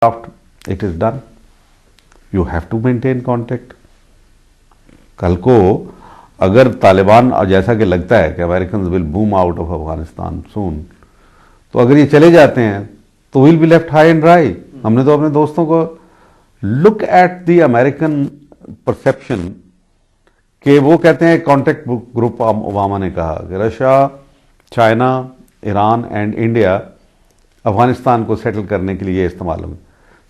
After it is done, you have to maintain contact. कल को अगर तालिबान, जैसा कि लगता है कि American will boom out of Afghanistan soon, तो अगर ये चले जाते हैं तो will be left high and dry. हमने तो अपने दोस्तों को, look at the American perception, कि वो कहते हैं, कॉन्टेक्ट ग्रुप ओबामा ने कहा कि Russia, China, Iran and India Afghanistan को सेटल करने के लिए इस्तेमाल होंगे।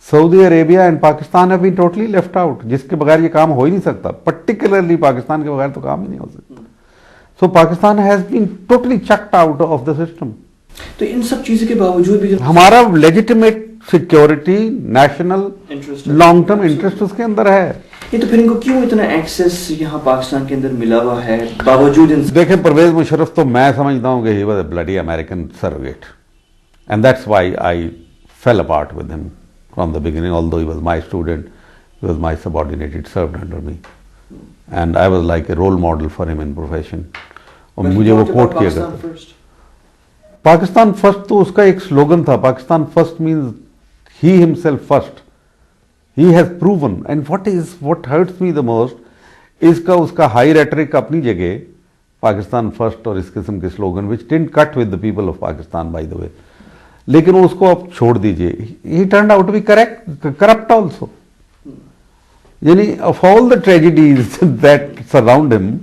Saudi Arabia and Pakistan have been totally left out, जिसके बगैर ये काम हो ही नहीं सकता, पर्टिकुलरली पाकिस्तान के बगैर तो काम ही नहीं हो सकता। So Pakistan has been totally chucked out of the system. तो इन सब चीजों के बावजूद भी हमारा legitimate security, national long term interest उसके अंदर है। ये तो फिर इनको क्यों इतना एक्सेस यहाँ पाकिस्तान के अंदर मिला हुआ है बावजूद देखें, परवेज मुशर्रफ तो मैं समझता हूँ कि he was a bloody American surrogate, and that's why I fell apart with him from the beginning, although he was my student, he was my subordinate, it served under me, and I was like a role model for him in profession. और मुझे वो coat किया करता। Pakistan first तो उसका एक slogan था, Pakistan first means he himself first, he has proven. And what hurts me the most, इसका उसका हाई रेटरिक अपनी जगह, पाकिस्तान फर्स्ट और इस किस्म के slogan which didn't cut with the people of Pakistan by the way, लेकिन उसको अब छोड़ दीजिए। He turned out to be corrupt also, यानी of all the tragedies that surround him,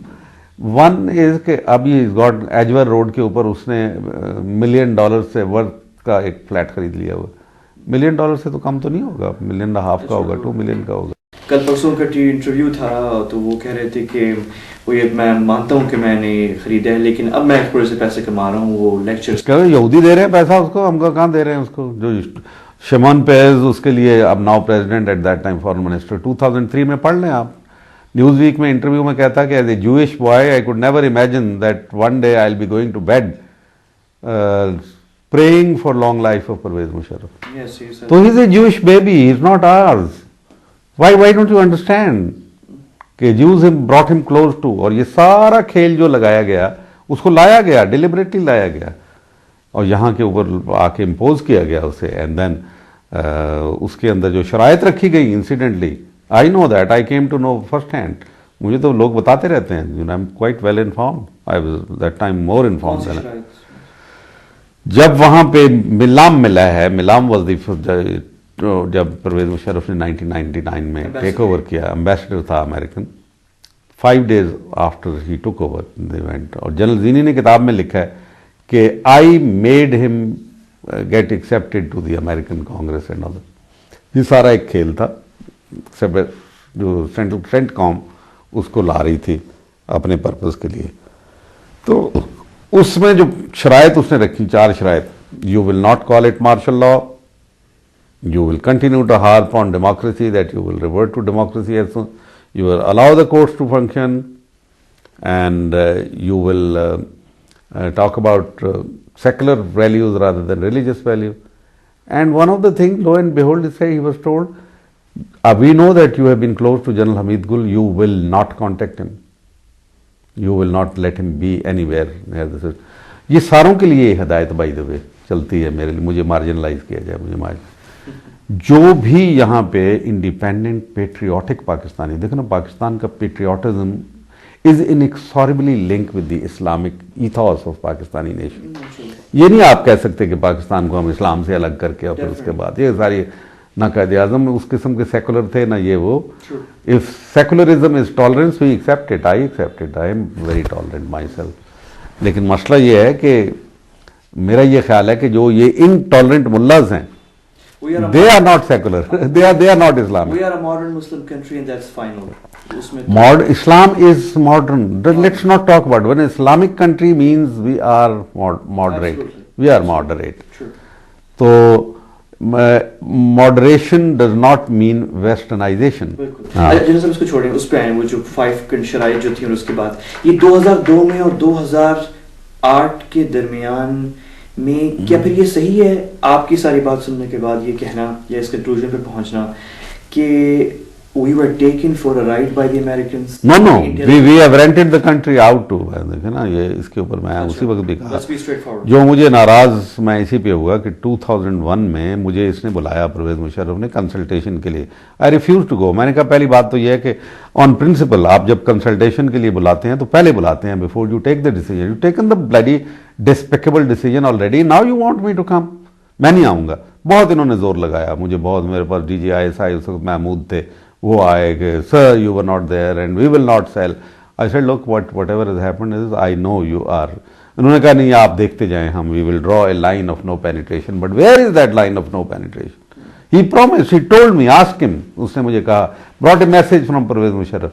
one is के अभी गॉड एजवर रोड के ऊपर उसने $1 मिलियन से वर्थ का एक फ्लैट खरीद लिया हुआ। $1 मिलियन से तो कम तो नहीं होगा, 1.5 मिलियन का होगा, 2 मिलियन का होगा। कल परसों का इंटरव्यू था तो वो कह रहे थे कि वो ये मैं मानता हूँ कि मैंने खरीदा है, लेकिन अब मैं थोड़े से पैसे कमा रहा हूँ। वो लेक्चर्स कह रहे यहूदी दे रहे हैं पैसा उसको, हमको कहाँ दे रहे हैं उसको। जो शिमोन पेरेज उसके लिए अब now president, at that time foreign minister, 2003 में पढ़ लें आप। न्यूज वीक में इंटरव्यू में कहता कि as a Jewish boy I could never imagine that one day I will be going to bed praying for long life of Pervez Musharraf. Yes, he said. So he's a Jewish baby, he's not ours. Why don't you understand कि Jews brought him close to, और ये सारा खेल जो लगाया गया उसको लाया गया, डिलिबरेटली लाया गया और यहाँ के ऊपर आके इम्पोज किया गया उसे, एंड देन उसके अंदर जो शराइत रखी गई incidentally, I know that, I came to know first hand. मुझे तो लोग बताते रहते हैं, you know, I am quite well informed, I was that time more informed than. जब वहाँ पे मिलाम मिला है, मिलाम वॉज द, जब परवेज मुशर्रफ ने 1999 में टेक ओवर किया, एम्बेसडर था American, 5 days after he took over the event, और जनरल जीनी ने किताब में लिखा है कि I made him get accepted to the American Congress and all. ये सारा एक खेल था, जो सेंट्रल सेंटकॉम उसको ला रही थी अपने पर्पस के लिए। तो उसमें जो शराइत उसने रखी, 4 शराइत, you will not call it martial law, you will continue to harp on democracy, that you will revert to democracy as soon, you will allow the courts to function, and you will talk about secular values rather than religious values. And one of the things, lo and behold, he was told, we know that you have been close to General Hamid Gul, you will not contact him, you will not let him be anywhere near the system. ये सारों के लिए हिदायत bye the वे चलती है मेरे लिए, मुझे मार्जिनलाइज किया जाए, मुझे जो भी यहाँ पे इंडिपेंडेंट पेट्रियाटिक पाकिस्तानी, देखो ना, पाकिस्तान का patriotism is inexorably link with the Islamic ethos of Pakistani nation. ये नहीं आप कह सकते कि पाकिस्तान को हम इस्लाम से अलग करके और फिर उसके बाद ये सारी, ना कायदे आज़म उस किस्म के सेकुलर थे ना ये वो। If secularism is tolerance, we accept it, I accept it, I am very tolerant myself. लेकिन मसला ये है कि मेरा ये ख्याल है कि जो ये इनटॉलरेंट मुल्लाज हैं, they are not secular, they are not Islamic. We are a modern Muslim country and that's final. Islam is modern. Let's not talk about it. When Islamic country means we are moderate. Absolutely. We are moderate. True. So moderation does not mean westernization. General साहब इसको छोड़ें, उस पे आए, वो जो 5 शराइत जो थी और उसके बाद ये 2002 में और 2008 के दरमियान में, क्या फिर ये सही है आपकी सारी बात सुनने के बाद ये कहना या इस कंक्लूजन पे पहुंचना कि we were taken for a ride by the Americans. No no, India- we have rented the country out to, देखे ना ये, इसके ऊपर मैं उसी वक्त भी कहा, Let's be straightforward. जो मुझे नाराज मैं इसी पे हुआ कि 2001 में मुझे इसने बुलाया परवेज मुशर्रफ ने कंसल्टेशन के लिए। I refuse to go. मैंने कहा पहली बात तो यह है कि ऑन प्रिंसिपल आप जब कंसल्टेशन के लिए बुलाते हैं तो पहले बुलाते हैं, before you take the decision. You taken the bloody despicable decision already, now you want me to come. मैं नहीं आऊंगा। बहुत इन्होंने जोर लगाया मुझे, बहुत, मेरे पास DGISI उस वक्त महमूद थे, वो आए कि sir you were not there and we will not sell. I said look whatever has happened is I know you are. उन्होंने कहा नहीं आप देखते जाएं, हम we will draw a line of no penetration. But where is that line of no penetration? He promised, he told me, ask him. उसने मुझे कहा, brought a message from Pervez Musharraf,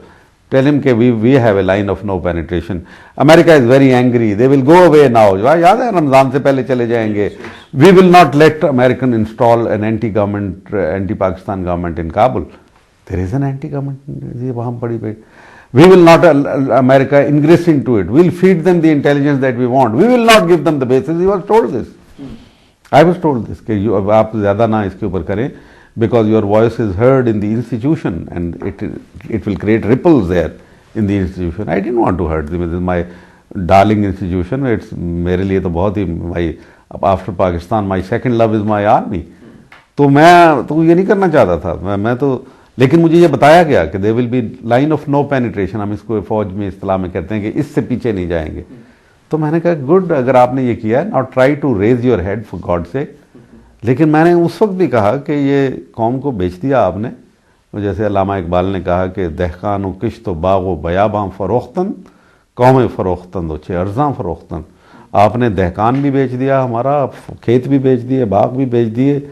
tell him के we have A line of no penetration. America is very angry, they will go away now. याद है रमजान से पहले चले जाएंगे। We will not let American install an anti government, anti Pakistan government in Kabul. There is an anti government, ये वहां पड़ी पे। We will not America ingress into it. We'll feed them the intelligence that we want. We will not give them the basis. He was told this. I was told this कि आप ज़्यादा ना इसके ऊपर करें, because your voice is heard in the institution and it will create ripples there in the institution. I didn't want to hurt them. This is my darling institution. It's मेरे लिए तो बहुत ही my after Pakistan my second love is my army. तो मैं तो ये नहीं करना चाहता था मैं तो, लेकिन मुझे ये बताया गया कि they will be line of no penetration. हम इसको फौज में इस्तेलाह में कहते हैं कि इससे पीछे नहीं जाएंगे। तो मैंने कहा गुड, अगर आपने ये किया, now try to raise your head for God sake. लेकिन मैंने उस वक्त भी कहा कि ये कौम को बेच दिया आपने। जैसे अल्लामा इकबाल ने कहा कि दहकान व किश्त व बाग व बयाबां फ़रोख्तन कौम फ़रोख्तन दो छे अर्ज़ां फ़रोख्तन। आपने दहकान भी बेच दिया, हमारा खेत भी बेच दिए, बाग भी बेच दिए,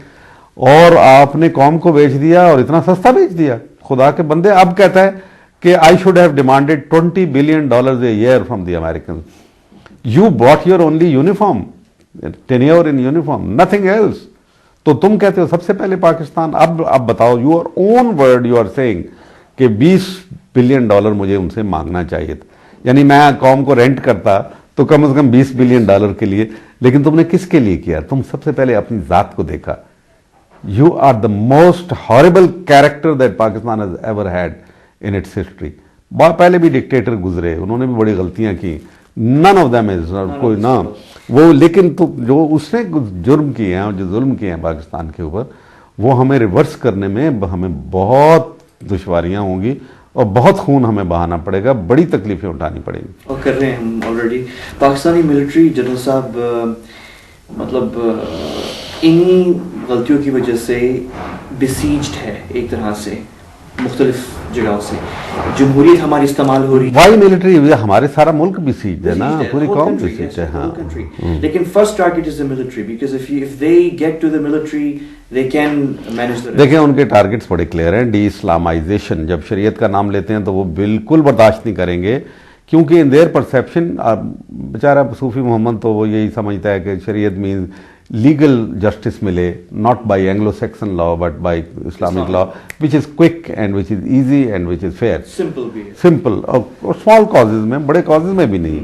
और आपने कौम को बेच दिया और इतना सस्ता बेच दिया। खुदा के बंदे, अब कहता है कि I should have demanded $20 billion a year from the Americans. You bought your only uniform, tenure in uniform, nothing else. तो तुम कहते हो सबसे पहले पाकिस्तान। अब बताओ, your own word you are saying कि $20 billion मुझे उनसे मांगना चाहिए था। यानी मैं कौम को रेंट करता तो कम से कम $20 billion के लिए, लेकिन तुमने किसके लिए किया? तुम सबसे पहले अपनी जात को देखा। You are the most horrible character that Pakistan has ever had in its history. बहुत पहले भी डिक्टेटर गुजरे, उन्होंने भी बड़ी गलतियां की। None of them is कोई ना वो, लेकिन तो जो उसने जुर्म किए हैं, जो जुल्म किए हैं पाकिस्तान के ऊपर, वो हमें रिवर्स करने में हमें बहुत दुश्वारियां होंगी और बहुत खून हमें बहाना पड़ेगा, बड़ी तकलीफें उठानी पड़ेंगी। और कर रहे हैं हम ऑलरेडी। पाकिस्तानी मिलिट्री जनरल साहब मतलब इन्हीं गलतियों की वजह से बिसीज्ड है एक तरह से मुख्तलिफ जगहों से। जमहूरियत हमारी इस्तेमाल हो रही है। वाई मिलिट्री, हमारे सारा मुल्क बिसीज्ड है ना, पूरी कौम बिसीज्ड है। हाँ, लेकिन first target is the military, because if they get to the military they can manage the. देखिए उनके टारगेट्स बड़े क्लियर हैं। डी इस्लामाइजेशन, जब शरीयत का नाम लेते हैं तो वो बिल्कुल बर्दाश्त नहीं करेंगे, क्योंकि इन देयर परसेप्शन, बेचारा सूफी मोहम्मद तो वो यही समझता है कि शरीयत मीन्स लीगल जस्टिस मिले, not by Anglo Saxon law but by Islamic law, which is quick and which is easy and which is fair, simple. और स्मॉल कॉजेज में, बड़े कॉजेज में भी नहीं,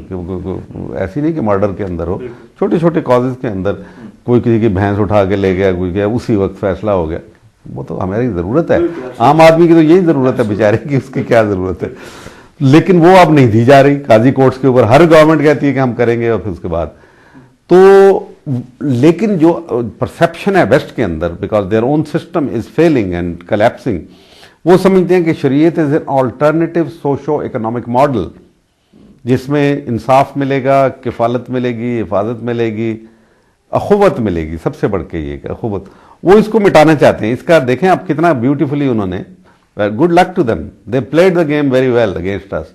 ऐसी नहीं कि मर्डर के अंदर हो, छोटे छोटे कॉजेज के अंदर कोई किसी की भैंस उठा के ले गया, कोई गया, उसी वक्त फैसला हो गया। वो तो हमारी ज़रूरत है, आम आदमी की तो यही ज़रूरत है बेचारे की, उसकी क्या ज़रूरत है। लेकिन वो अब नहीं दी जा रही काजी कोर्ट्स के ऊपर। हर गवर्नमेंट कहती है कि हम करेंगे, और फिर उसके बाद तो, लेकिन जो परसेप्शन है वेस्ट के अंदर, because their own system is failing and collapsing, वो समझते हैं कि शरीयत is an alternative socio economic model जिसमें इंसाफ मिलेगा, किफालत मिलेगी, हिफाजत मिलेगी, अखुवत मिलेगी, सबसे बढ़ के ये अखुवत। वो इसको मिटाना चाहते हैं। इसका देखें आप कितना ब्यूटीफुली उन्होंने, good luck to them, they played the game very well against us.